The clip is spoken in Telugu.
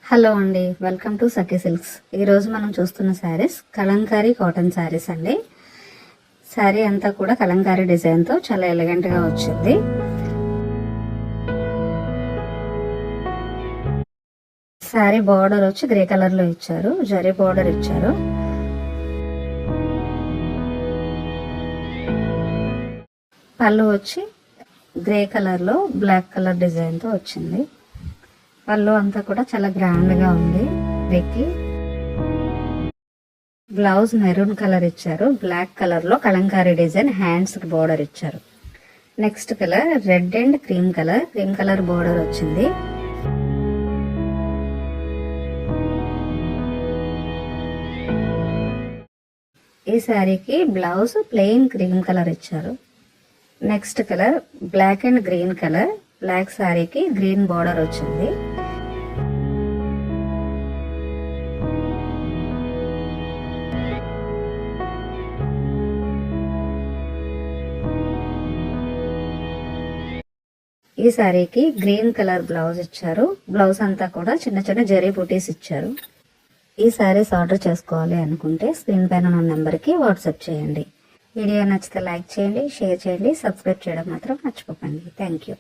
హలో అండి, వెల్కమ్ టు సఖీ సిల్క్స్. ఈరోజు మనం చూస్తున్న శారీస్ కలంకారీ కాటన్ శారీస్ అండి. శారీ అంతా కూడా కలంకారీ డిజైన్తో చాలా ఎలిగెంట్గా వచ్చింది. శారీ బార్డర్ వచ్చి గ్రే కలర్లో ఇచ్చారు, జరీ బార్డర్ ఇచ్చారు. పళ్ళు వచ్చి గ్రే కలర్లో బ్లాక్ కలర్ డిజైన్తో వచ్చింది. పళ్ళు అంతా కూడా చాలా గ్రాండ్గా ఉంది. వెక్కి బ్లౌజ్ మెరూన్ కలర్ ఇచ్చారు, బ్లాక్ కలర్లో కలంకారీ డిజైన్, హ్యాండ్స్కి బార్డర్ ఇచ్చారు. Next colour red and cream colour border వచ్చింది. ఈ శారీకి బ్లౌజ్ ప్లెయిన్ క్రీమ్ కలర్ ఇచ్చారు. Next colour black and green colour, black శారీకి గ్రీన్ బార్డర్ వచ్చింది. ఈ శారీకి గ్రీన్ కలర్ బ్లౌజ్ ఇచ్చారు. బ్లౌజ్ అంతా కూడా చిన్న చిన్న జరీ బూటీస్ ఇచ్చారు. ఈ శారీస్ ఆర్డర్ చేసుకోవాలి అనుకుంటే స్క్రీన్ పైన ఉన్న నెంబర్కి వాట్సాప్ చేయండి. వీడియో నచ్చితే లైక్ చేయండి, షేర్ చేయండి, సబ్స్క్రైబ్ చేయడం మాత్రం మర్చిపోకండి. Thank you.